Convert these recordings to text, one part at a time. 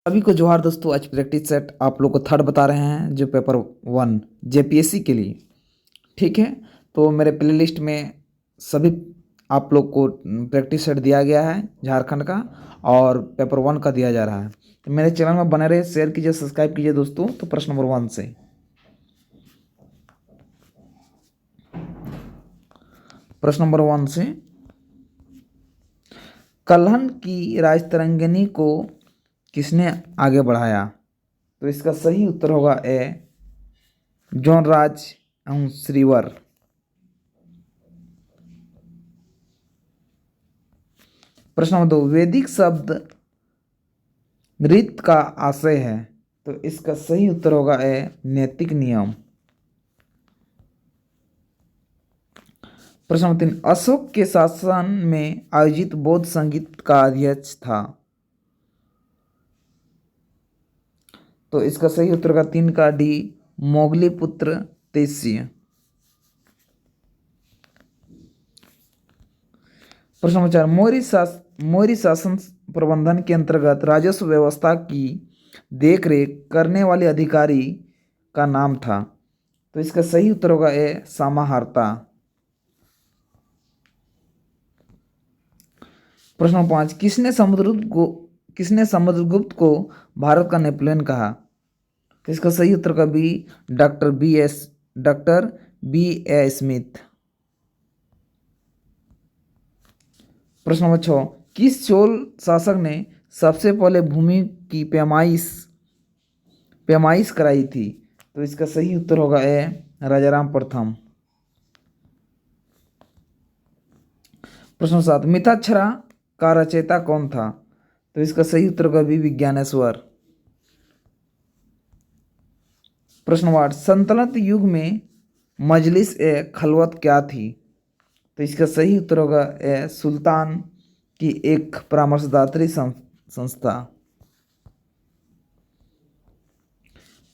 सभी को जोहार दोस्तों। आज प्रैक्टिस सेट आप लोग को थर्ड बता रहे हैं जो पेपर 1 जेपीएससी के लिए। ठीक है, तो मेरे प्लेलिस्ट में सभी आप लोग को प्रैक्टिस सेट दिया गया है झारखंड का, और पेपर 1 का दिया जा रहा है। तो मेरे चैनल में बने रहे, शेयर कीजिए, सब्सक्राइब कीजिए दोस्तों। तो प्रश्न नंबर 1 से, प्रश्न नंबर 1 से, कल्हन की राजतरंगिणी को किसने आगे बढ़ाया? तो इसका सही उत्तर होगा ए, जॉनराज श्रीवर। प्रश्न नंबर 2, वैदिक शब्द रीत का आशय है। तो इसका सही उत्तर होगा ए, नैतिक नियम। प्रश्न नंबर 3, अशोक के शासन में आयोजित बौद्ध संगीत का अध्यक्ष था। तो इसका सही उत्तर होगा 3 का डी, मोगलीपुत्र तेस्य। प्रश्न नंबर 4, मौर्य शासन प्रबंधन के अंतर्गत राजस्व व्यवस्था की देखरेख करने वाले अधिकारी का नाम था। तो इसका सही उत्तर होगा ए, समाहर्ता। प्रश्न नंबर 5, किसने समुद्रगुप्त को भारत का नेपोलियन कहा? तो इसका सही उत्तर का B, doctor B A Smith. प्रश्न नंबर 6, किस चोल शासक ने सबसे पहले भूमि की पैमाइश कराई थी? तो इसका सही उत्तर होगा ए, राजाराम प्रथम। प्रश्न 7, मिताक्षरा का रचयिता कौन था? तो इसका सही उत्तर होगा बी, विज्ञानेश्वर। प्रश्न 8, सल्तनत युग में मजलिस ए खलवत क्या थी? तो इसका सही उत्तर होगा ए, सुल्तान की एक परामर्शदात्री संस्था।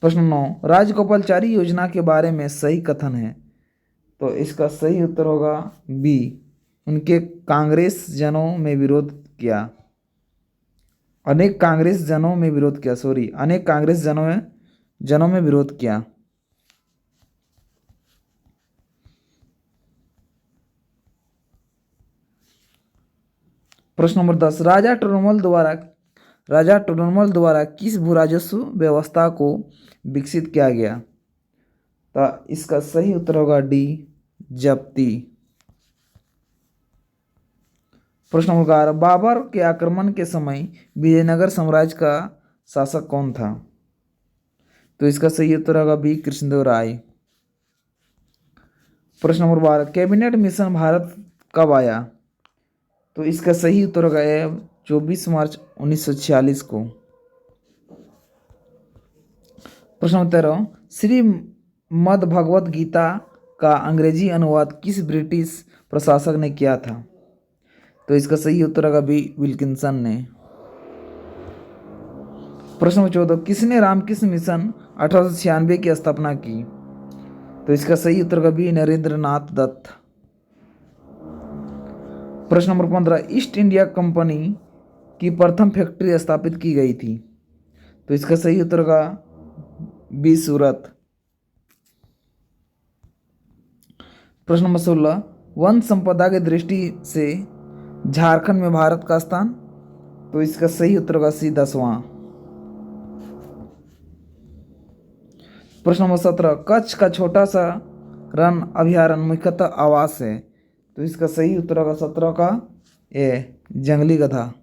प्रश्न 9, राजगोपालचारी योजना के बारे में सही कथन है। तो इसका सही उत्तर होगा बी, उनके कांग्रेस जनों में विरोध किया। अनेक कांग्रेस जनों में विरोध किया। प्रश्न नंबर 10, राजा टोडरमल द्वारा किस भूराजस्व व्यवस्था को विकसित किया गया? तो इसका सही उत्तर होगा डी, जब्ती। प्रश्न नंबर 11, बाबर के आक्रमण के समय विजयनगर साम्राज्य का शासक कौन था? तो इसका सही उत्तर होगा बी, कृष्णदेव राय। प्रश्न नंबर 12, कैबिनेट मिशन भारत कब आया? तो इसका सही उत्तर होगा ए, 24 मार्च 1946 को। प्रश्न नंबर 13, श्रीमद् भगवत गीता का अंग्रेजी अनुवाद किस ब्रिटिश प्रशासक ने किया था? तो इसका सही उत्तर होगा बी, विल्किंसन ने। प्रश्न नंबर 14, किसने रामकृष्ण मिशन 1896 की स्थापना की? तो इसका सही उत्तर होगा बी, नरेंद्रनाथ दत्त। प्रश्न नंबर 15, ईस्ट इंडिया कंपनी की प्रथम फैक्ट्री स्थापित की गई थी। तो इसका सही उत्तर होगा बी, सूरत। प्रश्न नंबर 16, वन संपदा की दृष्टि से झारखंड में भारत का स्थान? तो इसका सही उत्तर होगा सी, 10वां। प्रश्न नंबर 17, कच्छ का छोटा सा रण अभयारण्य मुख्यतः आवास है। तो इसका सही उत्तर होगा 17 का ए, जंगली गधा।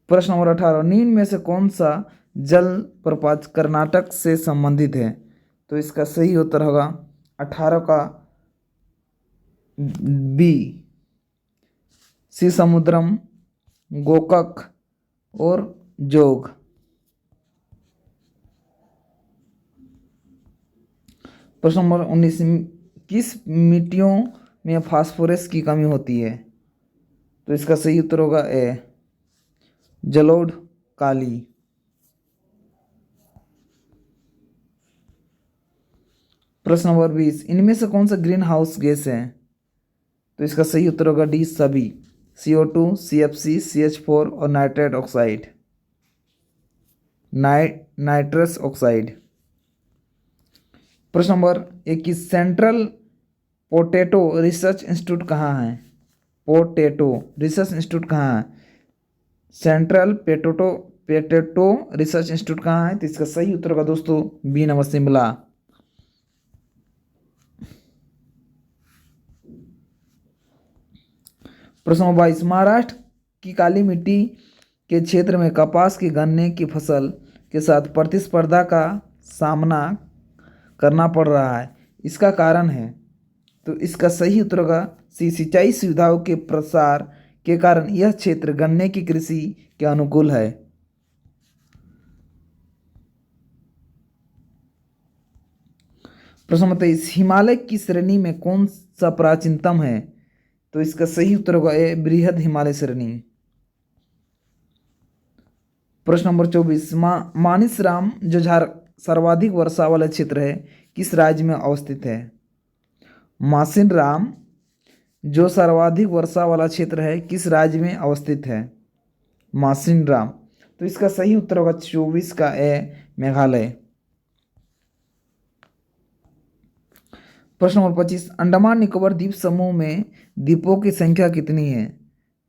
प्रश्न नंबर 18, निम्न में से कौन सा जल प्रपात कर्नाटक से संबंधित है? तो इसका सही उत्तर होगा 18 का बी, सी समुद्रम, गोकक और जोग। प्रश्न नंबर 19, किस मिट्टियों में फास्फोरस की कमी होती है? तो इसका सही उत्तर होगा ए, जलोढ़, काली। प्रश्न नंबर 20, इनमें से कौन सा ग्रीन हाउस गैस है? तो इसका सही उत्तर होगा डी, सभी। CO2, CFC, CH4 और नाइट्रेट ऑक्साइड, नाइट्रस ऑक्साइड। प्रश्न number 21, central potato research institute कहाँ है? पोटैटो रिसर्च इंस्टीट्यूट कहाँ है? सेंट्रल पोटैटो रिसर्च इंस्टीट्यूट कहाँ है? तो इसका सही उत्तर होगा दोस्तों बी नंबर शिमला। प्रश्न नंबर 22, महाराष्ट्र की काली मिट्टी के क्षेत्र में कपास की गन्ने की फसल के साथ प्रतिस्पर्धा का सामना करना पड़ रहा है, इसका कारण है? तो इसका सही उत्तर होगा सी, सिंचाई सुविधाओं के प्रसार के कारण यह क्षेत्र गन्ने की कृषि के अनुकूल है। प्रश्न नंबर 23, हिमालय की श्रेणी में कौन सा प्राचीनतम है? तो इसका सही उत्तर होगा ए, बृहद हिमालय श्रेणी। प्रश्न नंबर 24, मानिसराम जो सर्वाधिक वर्षा वाला क्षेत्र है किस राज्य में अवस्थित है? मासिनराम जो सर्वाधिक वर्षा वाला क्षेत्र है किस राज्य में अवस्थित है? मासिनराम। तो इसका सही उत्तर होगा 24 का ए, मेघालय। प्रश्न नंबर 25, अंडमान निकोबार द्वीप समूह में द्वीपों की संख्या कितनी है?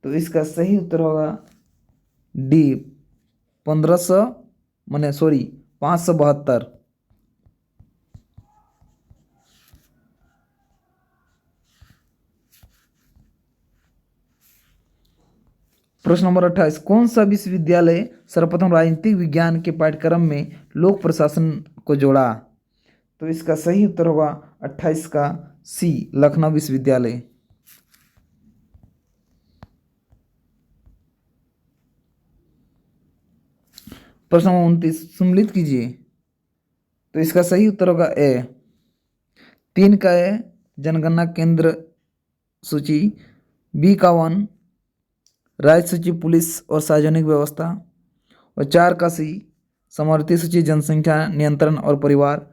तो इसका सही उत्तर होगा डी, 572। प्रश्न नंबर 28, कौन सा विश्वविद्यालय सर्वप्रथम राजनीतिक विज्ञान के पाठ्यक्रम में लोक प्रशासन को जोड़ा? तो इसका सही उत्तर होगा 28 का सी, लखनऊ विश्वविद्यालय। प्रश्न नंबर 29, सम्मिलित कीजिए। तो इसका सही उत्तर होगा ए, 3 का ए, जनगणना केंद्र सूची, बी का 1, राज्य सूची पुलिस और सार्वजनिक व्यवस्था, और 4 का सी, समवर्ती सूची जनसंख्या नियंत्रण और परिवार,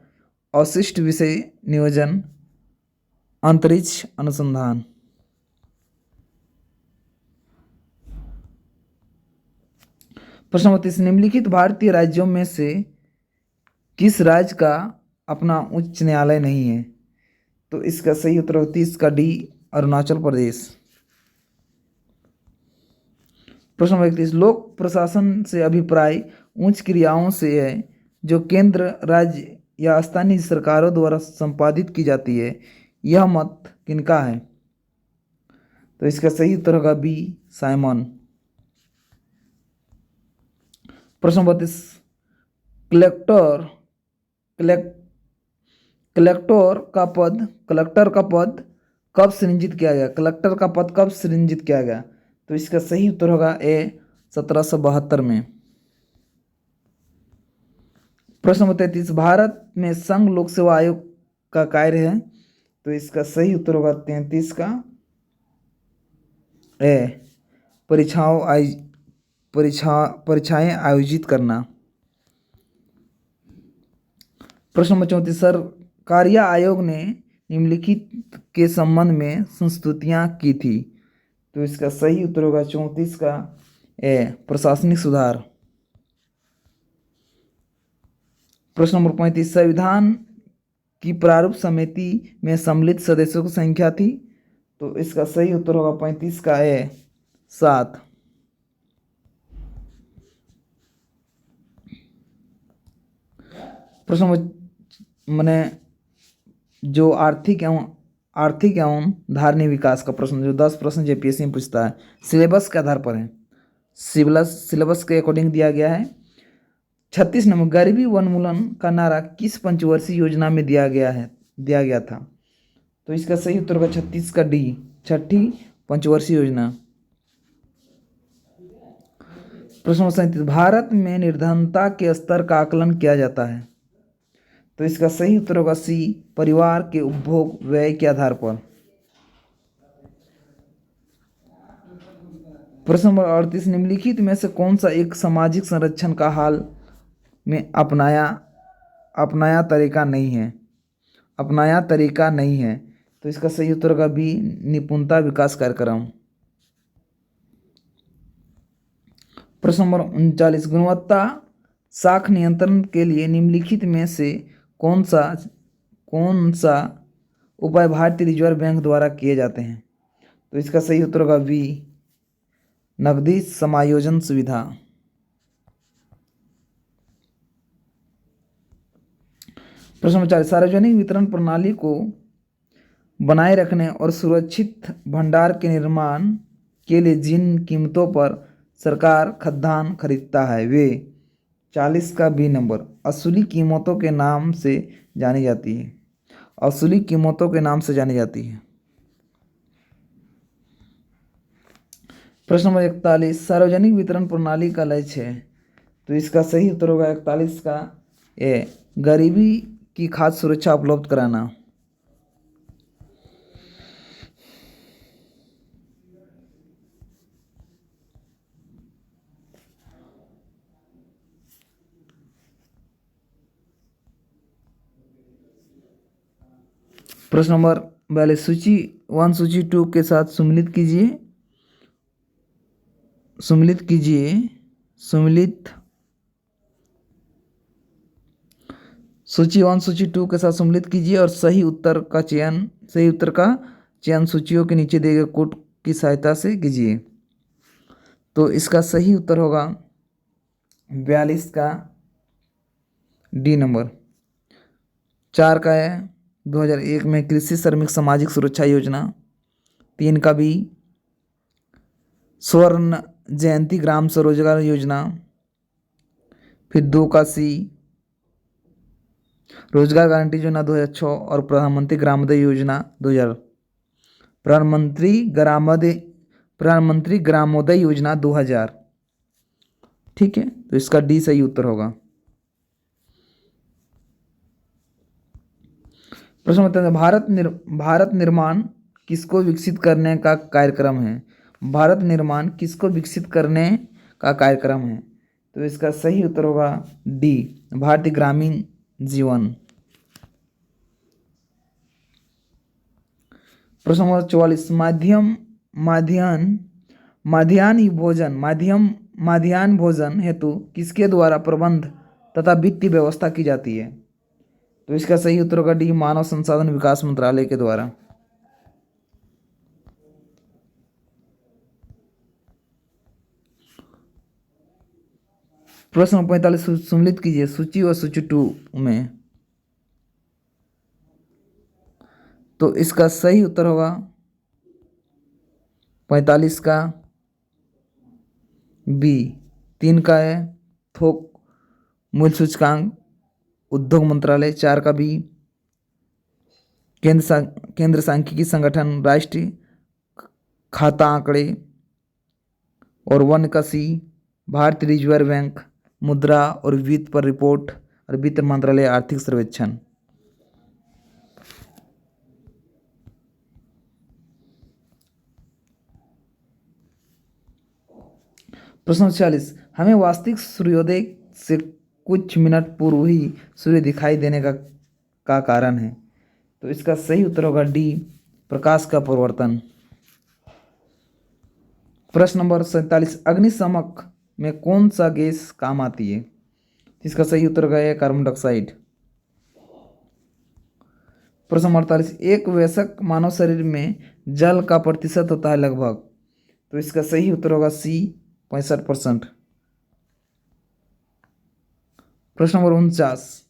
अवशिष्ट विषय नियोजन, अंतरिक्ष अनुसंधान। प्रश्न नंबर 30, निम्नलिखित भारतीय राज्यों में से किस राज्य का अपना उच्च न्यायालय नहीं है? तो इसका सही उत्तर 30 का डी, अरुणाचल प्रदेश। प्रश्न नंबर 31, लोक प्रशासन से अभिप्राय उच्च क्रियाओं से है जो केंद्र, राज्य या स्थानीय सरकारों द्वारा संपादित की जाती है, यह मत किनका है? तो इसका सही उत्तर होगा बी, साइमन। प्रश्न 32, कलेक्टर का पद कब सृजित किया गया? कलेक्टर का पद कब सृजित किया गया? तो इसका सही उत्तर होगा ए, 1772 में। प्रश्न नंबर 33, भारत में संघ लोक सेवा आयोग का कार्य है? तो इसका सही उत्तर होगा 33 का ए, परीक्षाएं आयोजित करना। प्रश्न नंबर 34, सरकारिया आयोग ने निम्नलिखित के संबंध में संस्तुतियां की थी? तो इसका सही उत्तर होगा 34 का ए, प्रशासनिक सुधार। प्रश्न नंबर 35, संविधान की प्रारूप समिति में सम्मिलित सदस्यों की संख्या थी? तो इसका सही उत्तर होगा 35 का ए, 7। प्रश्न नंबर जो आर्थिक एवं धारणीय विकास का प्रश्न, जो 10 प्रश्न जेपीएससी में पूछता है, सिलेबस के आधार पर है, सिलेबस के अकॉर्डिंग दिया गया है। 36 नंबर, गरीबी उन्मूलन का नारा किस पंचवर्षीय योजना में दिया गया था? तो इसका सही उत्तर होगा 36 का डी, 6ठी पंचवर्षीय योजना। प्रश्न नंबर 37, भारत में निर्धनता के स्तर का आकलन किया जाता है? तो इसका सही उत्तर होगा सी, परिवार के उपभोग व्यय के आधार पर। प्रश्न नंबर 38, निम्नलिखित में से कौन सा एक सामाजिक संरक्षण का हाल में अपनाया तरीका नहीं है? तो इसका सही उत्तर होगा बी, निपुणता विकास कार्यक्रम। प्रश्न नंबर 39, गुणवत्ता साख नियंत्रण के लिए निम्नलिखित में से कौन सा उपाय भारतीय रिजर्व बैंक द्वारा किए जाते हैं? तो इसका सही उत्तर होगा बी, नकदी समायोजन सुविधा। प्रश्न नंबर 40, सार्वजनिक वितरण प्रणाली को बनाए रखने और सुरक्षित भंडार के निर्माण के लिए जिन कीमतों पर सरकार खाद्यान्न खरीदता है वे 40 का बी नंबर असूली कीमतों के नाम से जानी जाती है। असूली कीमतों के नाम से जानी जाती है। प्रश्न नंबर 41, सार्वजनिक वितरण प्रणाली का लक्ष्य है। तो इसका सही उत्तर होगा 41 का ए, गरीबी की खाद्य सुरक्षा उपलब्ध कराना। प्रश्न नंबर 42, सूची 1 सूची 2 के साथ सम्मिलित कीजिए। सूची 1 सूची 2 के साथ सम्मिलित कीजिए और सही उत्तर का चयन सूचियों के नीचे दिए गए कोड की सहायता से कीजिए। तो इसका सही उत्तर होगा 42 का डी नंबर। 4 का है 2001 में कृषि श्रमिक सामाजिक सुरक्षा योजना। 3 का बी, स्वर्ण जयंती ग्राम स्वरोजगार योजना। फिर 2 का सी, रोजगार गारंटी योजना 2006 और प्रधानमंत्री ग्रामोदय योजना 2000। प्रधानमंत्री ग्रामोदय योजना 2000। ठीक है, तो इसका डी सही उत्तर होगा। प्रश्न बताते हैं, भारत निर्माण किसको विकसित करने का कार्यक्रम है? भारत निर्माण किसको विकसित करने का कार्यक्रम है? तो इसका सही उत्तर होगा डी, भारतीय ग्रामीण जीवन। प्रश्न नंबर 44, माध्याह्न भोजन हेतु किसके द्वारा प्रबंध तथा वित्तीय व्यवस्था की जाती है? तो इसका सही उत्तर होगा डी, मानव संसाधन विकास मंत्रालय के द्वारा। प्रश्न 45, सम्मिलित कीजिए सूची और सूची 2 में। तो इसका सही उत्तर होगा 45 का बी। 3 का है थोक मूल्य सूचकांक उद्योग मंत्रालय। 4 का बी, केंद्र सांख्यिकी संगठन राष्ट्रीय खाता आंकड़े। और 1 का सी, भारतीय रिजर्व बैंक मुद्रा और वित्त पर रिपोर्ट और वित्त मंत्रालय आर्थिक सर्वेक्षण। प्रश्न 46, हमें वास्तविक सूर्योदय से कुछ मिनट पूर्व ही सूर्य दिखाई देने का कारण है? तो इसका सही उत्तर होगा डी, प्रकाश का परिवर्तन। प्रश्न नंबर 47, अग्निशमक में कौन सा गैस काम आती है? इसका सही उत्तर होगा कार्बन डाइऑक्साइड। प्रश्न नंबर 48, एक वयस्क मानव शरीर में जल का प्रतिशत होता है लगभग? तो इसका सही उत्तर होगा सी, 65%। प्रश्न नंबर 49,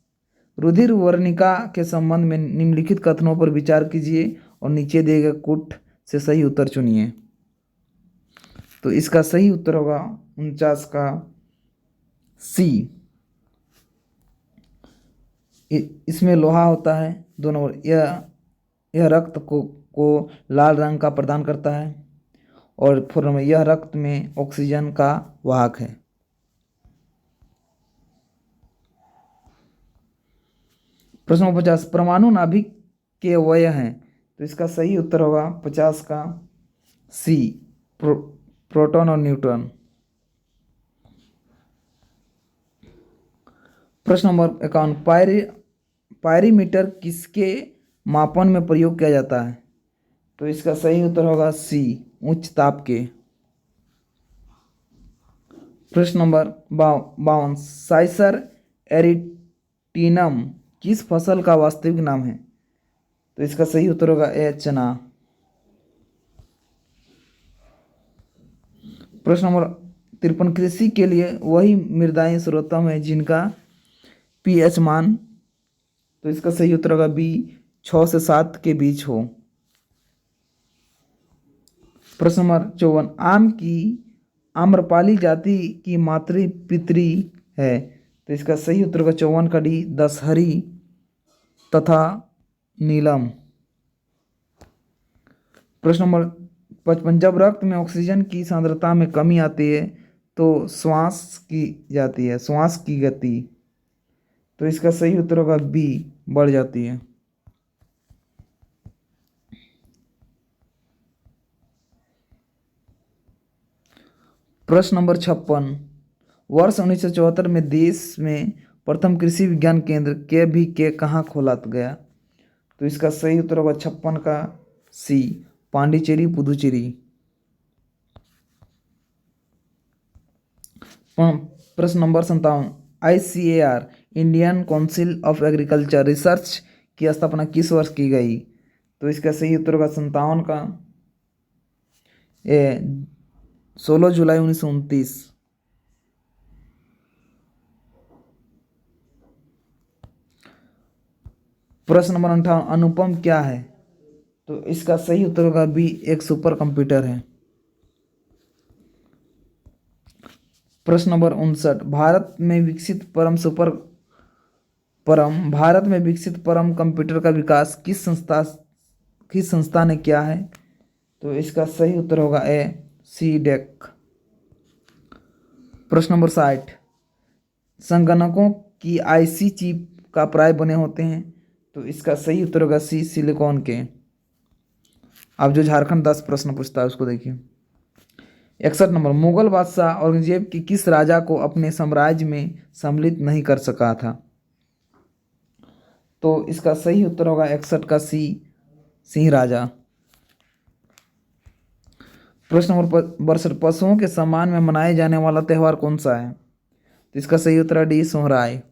रुधिर वर्णिका के संबंध में निम्नलिखित कथनों पर विचार कीजिए और नीचे दिए गए कोट से सही उत्तर चुनिए। तो इसका सही उत्तर होगा 49 का सी, इसमें लोहा होता है। 2 नंबर, यह रक्त को लाल रंग का प्रदान करता है। और 4 नंबर, यह रक्त में ऑक्सीजन का वाहक है। प्रश्न नंबर 50, परमाणु नाभिक के अवयव हैं? तो इसका सही उत्तर होगा 50 का सी, प्रोटॉन और न्यूट्रॉन। प्रश्न नंबर 51, पायरीमीटर किसके मापन में प्रयोग किया जाता है? तो इसका सही उत्तर होगा सी, उच्च ताप के। प्रश्न नंबर 52, साइसर एरिटिनम किस फसल का वास्तविक नाम है? तो इसका सही उत्तर होगा ए, चना। प्रश्न नंबर 53, कृषि के लिए वही मृदाएं सर्वोत्तम है जिनका पीएच मान, तो इसका सही उत्तर होगा बी, 6 से 7 के बीच हो। प्रश्न नंबर 54, आम की आम्रपाली जाति की मातृ पितरी है, तो इसका सही उत्तर होगा 54 का डी, दशहरी तथा नीलम। प्रश्न नंबर 55, जब रक्त में ऑक्सीजन की सांद्रता में कमी आती है तो श्वास की जाती है, श्वास की गति, तो इसका सही उत्तर होगा बी, बढ़ जाती है। प्रश्न नंबर 56, वर्ष 1974 में देश में प्रथम कृषि विज्ञान केंद्र के कहाँ खोला गया? तो इसका सही उत्तर होगा 56 का सी, पांडिचेरी पुदुचेरी। प्रश्न number 57, ICAR Indian council of agriculture research की स्थापना किस वर्ष की गई? तो इसका सही उत्तर होगा 57 का ए, 16 जुलाई 1929। प्रश्न नंबर 58, अनुपम क्या है? तो इसका सही उत्तर होगा बी, एक सुपर कंप्यूटर है। प्रश्न नंबर 59, भारत में विकसित परम कंप्यूटर का विकास किस संस्था ने किया है? तो इसका सही उत्तर होगा ए, सी डेक। प्रश्न नंबर 60, संगणकों की आईसी चिप का प्राय बने होते हैं, तो इसका सही उत्तर होगा सी, सिलिकॉन के। अब जो झारखंड 10 प्रश्न पूछता है उसको देखिए। 61 नंबर, मुगल बादशाह औरंगजेब के किस राजा को अपने साम्राज्य में सम्मिलित नहीं कर सका था? तो इसका सही उत्तर होगा 61 का सी, सिंह राजा। प्रश्न नंबर 62, पशुओं के सम्मान में मनाए जाने वाला त्यौहार कौन सा है? तो इसका सही उत्तर है डी, सोहराय।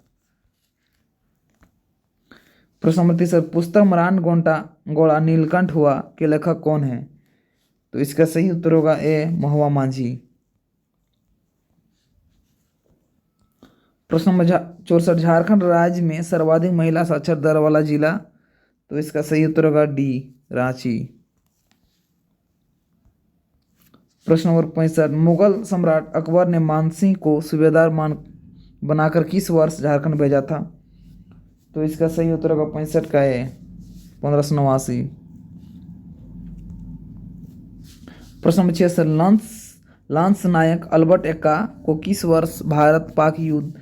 प्रश्न नंबर 30, पुस्तक मरान गोड़ा नीलकंठ हुआ के लेखक कौन है? तो इसका सही उत्तर होगा ए, महुआ माझी। प्रश्न नंबर 64, झारखंड राज्य में सर्वाधिक महिला साक्षर दर वाला जिला, तो इसका सही उत्तर होगा डी, रांची। प्रश्न नंबर 65, मुगल सम्राट अकबर ने मानसिंह को सूबेदार बनाकर किस वर्ष झारखंड भेजा था? तो इसका सही उत्तर होगा 65 का है, 1589। प्रश्न नंबर 66, लांस नायक अल्बर्ट एक्का को किस वर्ष भारत पाक युद्ध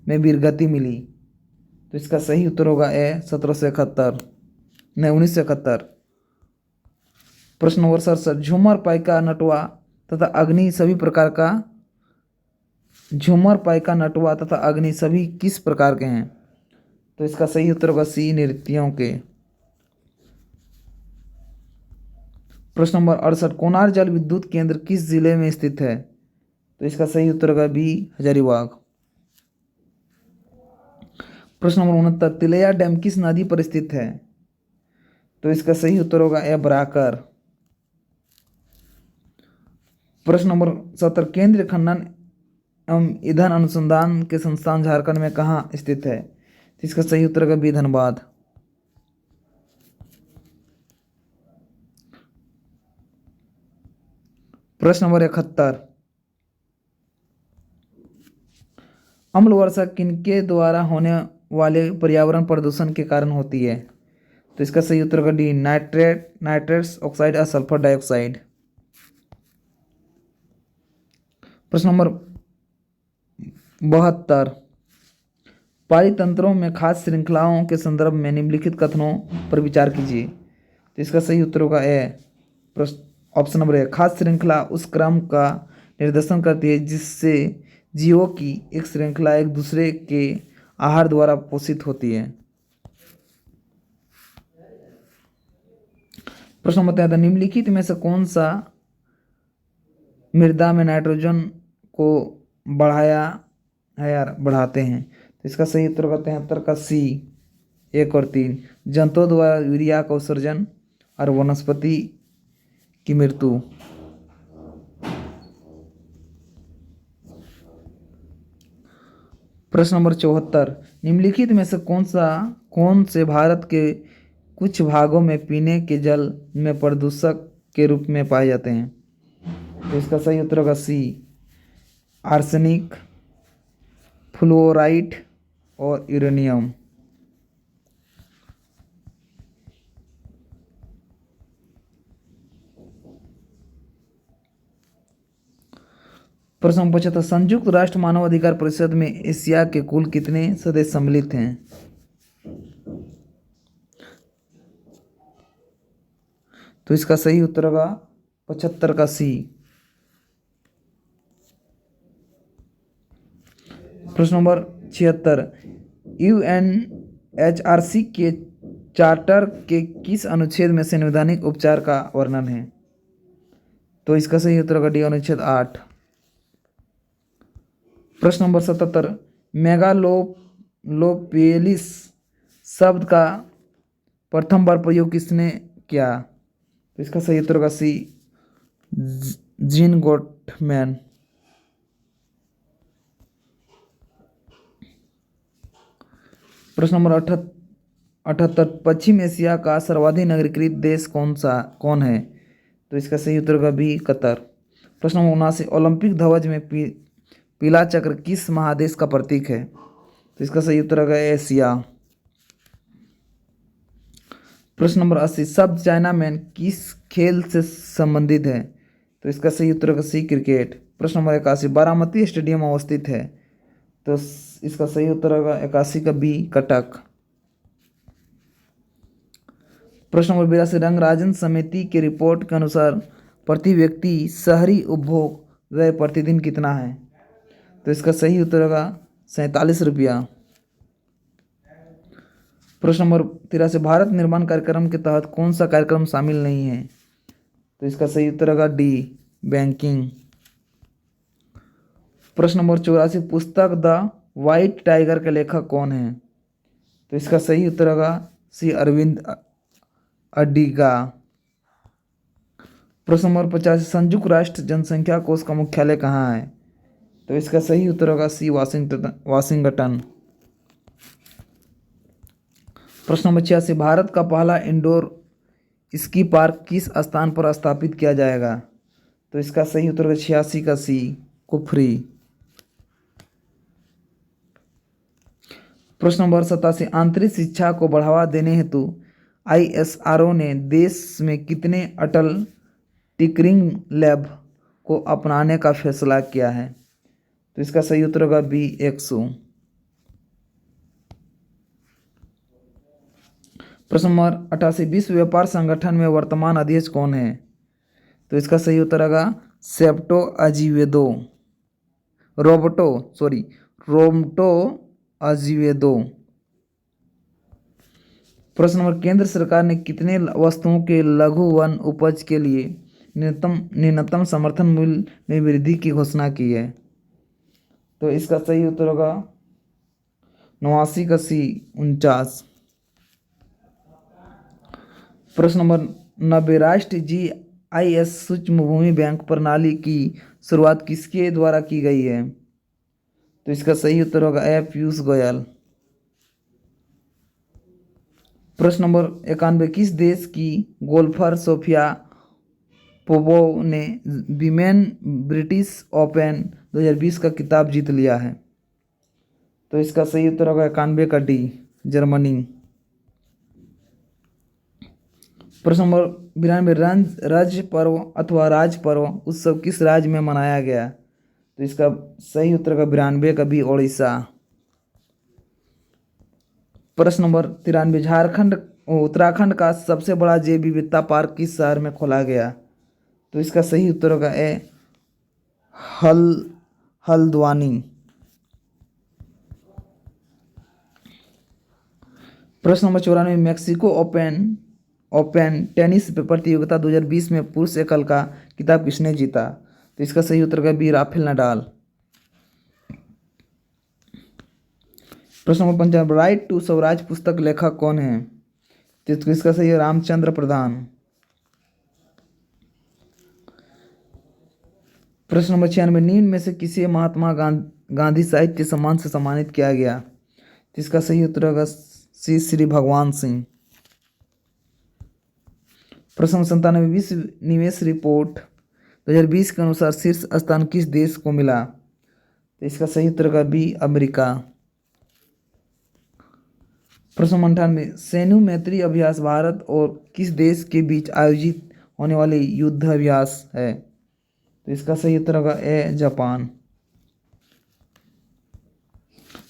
में वीरगति मिली? तो इसका सही उत्तर होगा ए, 1771, नहीं 1971। प्रश्न नंबर 67, झूमर, पाइका, नटवा तथा अग्नि सभी प्रकार का झूमर, पाइका, नटवा तथा अग्नि सभी किस प्रकार के हैं? तो इसका सही उत्तर होगा सी, नृत्यों के। प्रश्न नंबर 68, कोनार जल विद्युत केंद्र किस जिले में स्थित है? तो इसका सही उत्तर होगा बी, हजारीबाग। प्रश्न नंबर 69, तिलैया डैम किस नदी पर स्थित है? तो इसका सही उत्तर होगा ए, बराकर। प्रश्न नंबर 70, केंद्रीय खनन एवं ईंधन अनुसंधान के संस्थान झारखंड में कहाँ स्थित है? तो इसका सही उत्तर होगा बी, धनबाद। प्रश्न नंबर 71, अम्ल वर्षा किनके द्वारा होने वाले पर्यावरण प्रदूषण के कारण होती है? तो इसका सही उत्तर होगा डी, नाइट्रेट्स ऑक्साइड और सल्फर डाइऑक्साइड। प्रश्न नंबर 72, पारितंत्रों में खाद्य श्रृंखलाओं के संदर्भ में निम्नलिखित कथनों पर विचार कीजिए। तो इसका सही उत्तर होगा ए, ऑप्शन नंबर ए, खाद्य श्रृंखला उस क्रम का निर्देशन करती है जिससे जीवों की एक श्रृंखला एक दूसरे के आहार द्वारा पोषित होती है। प्रश्न नंबर 73, निम्नलिखित में से कौन सा मृदा में नाइट्रोजन को बढ़ाया है यार बढ़ाते हैं। तो इसका सही उत्तर होगा 73 का सी, 1 और 3। जंतुओं द्वारा यूरिया का उत्सर्जन और वनस्पति की मृत्यु। प्रश्न नंबर 74, निम्नलिखित में से कौन से भारत के कुछ भागों में पीने के जल में प्रदूषक के रूप में पाए जाते हैं? तो इसका सही उत्तर होगा सी, आर्सेनिक, फ्लोराइड और यूरेनियम। प्रश्न 75, संयुक्त राष्ट्र मानव अधिकार परिषद में एशिया के कुल कितने सदस्य सम्मिलित हैं? तो इसका सही उत्तर होगा 75 का सी। प्रश्न नंबर 76, UNHRC के चार्टर के किस अनुच्छेद में संवैधानिक उपचार का वर्णन है? तो इसका सही उत्तर होगा डी, अनुच्छेद 8। प्रश्न नंबर 77, मेगालोपोलिस शब्द का प्रथम बार प्रयोग किसने किया? तो इसका सही उत्तर होगा सी, जीन गोटमैन। प्रश्न नंबर 78, पश्चिम एशिया का सर्वाधिक नागरिकृत देश कौन है? तो इसका सही उत्तर होगा बी, कतर। प्रश्न नंबर 79, ओलंपिक ध्वज में पीला चक्र किस महादेश का प्रतीक है? तो इसका सही उत्तर होगा एशिया। प्रश्न नंबर 80, शब्द चाइना मैन किस खेल से संबंधित है? तो इसका सही उत्तर होगा सी, क्रिकेट। प्रश्न नंबर 81, बारामती स्टेडियम अवस्थित है? तो इसका सही उत्तर होगा 81 का बी, कटक। प्रश्न नंबर 82, रंगराजन समिति की रिपोर्ट के अनुसार प्रति व्यक्ति शहरी उपभोग व्यय प्रतिदिन कितना है? तो इसका सही उत्तर होगा 47 रुपया। प्रश्न नंबर 83, भारत निर्माण कार्यक्रम के तहत कौन सा कार्यक्रम शामिल नहीं है? तो इसका सही उत्तर होगा डी, बैंकिंग। प्रश्न नंबर 84, पुस्तक द व्हाइट टाइगर के लेखक कौन है? तो इसका सही उत्तर होगा सी, अरविंद अडिगा। प्रश्न नंबर 85, संयुक्त राष्ट्र जनसंख्या कोष का मुख्यालय कहाँ है? तो इसका सही उत्तर होगा सी, वाशिंगटन। प्रश्न नंबर 86, भारत का पहला इंडोर स्की पार्क किस स्थान पर स्थापित किया जाएगा? तो इसका सही उत्तर होगा 86 का सी, कुफरी। प्रश्न नंबर 87, आंतरिक शिक्षा को बढ़ावा देने हेतु ISRO ने देश में कितने अटल टिंकरिंग लैब को अपनाने का फैसला किया है? तो इसका सही उत्तर होगा बी, 100। प्रश्न नंबर 88, विश्व व्यापार संगठन में वर्तमान अध्यक्ष कौन है? तो इसका सही उत्तर होगा सेप्टो अजीवेदो, रोमटो अजीवेदो। प्रश्न नंबर, केंद्र सरकार ने कितने वस्तुओं के लघु वन उपज के लिए न्यूनतम समर्थन मूल्य में वृद्धि की घोषणा की है? तो इसका सही उत्तर होगा 89 का सी, 49। प्रश्न नंबर 90, राष्ट्रीय GIS सूक्ष्म भूमि बैंक प्रणाली की शुरुआत किसके द्वारा की गई है? तो इसका सही उत्तर होगा ए, पीयूष गोयल। प्रश्न नंबर 91, किस देश की गोल्फर सोफिया पोपोव ने विमेन ब्रिटिश ओपन 2020 का खिताब जीत लिया है? तो इसका सही उत्तर होगा 91 का डी, जर्मनी। प्रश्न नंबर 92, राज्य पर्व अथवा राज पर्व उत्सव किस राज्य में मनाया गया? तो इसका सही उत्तर का 92 का बी, ओडिशा। प्रश्न नंबर 93, उत्तराखंड का सबसे बड़ा जैव विविधता पार्क किस शहर में खोला गया? तो इसका सही उत्तर होगा ए, हल्द्वानी। प्रश्न नंबर 94, मैक्सिको ओपन टेनिस प्रतियोगिता 2020 में पुरुष एकल का खिताब किसने जीता? तो इसका सही उत्तर है बी, राफेल नडाल। प्रश्न नंबर 55, राइट टू स्वराज पुस्तक लेखक कौन है? तो इसका सही है रामचंद्र प्रधान। प्रश्न नंबर 96, निम्न में से किसे महात्मा गांधी साहित्य सम्मान से सम्मानित किया गया? तो इसका सही उत्तर होगा श्री भगवान सिंह। प्रश्न नंबर 97, विश्व निवेश रिपोर्ट 2020 के अनुसार शीर्ष स्थान किस देश को मिला? तो इसका सही उत्तर होगा बी अमेरिका। प्रश्न नंबर 98, सैन्य मैत्री अभ्यास भारत और किस देश के बीच आयोजित होने वाले युद्ध अभ्यास है? तो इसका सही उत्तर होगा ए जापान।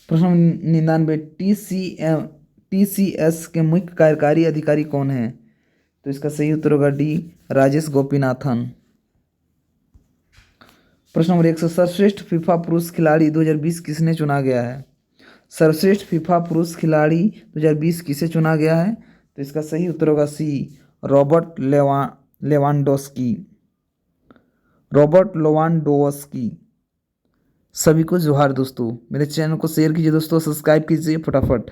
प्रश्न नंबर 99, TCS के मुख्य कार्यकारी अधिकारी कौन है? तो इसका सही उत्तर होगा डी राजेश गोपीनाथन। प्रश्न नंबर 100, सर्वश्रेष्ठ फीफा पुरुष खिलाड़ी 2020 किसने चुना गया है? सर्वश्रेष्ठ फीफा पुरुष खिलाड़ी 2020 किसे चुना गया है? तो इसका सही उत्तर होगा सी रॉबर्ट लेवांडोस्की। सभी को जोहार दोस्तों, मेरे चैनल को शेयर कीजिए दोस्तों, सब्सक्राइब कीजिए फटाफट।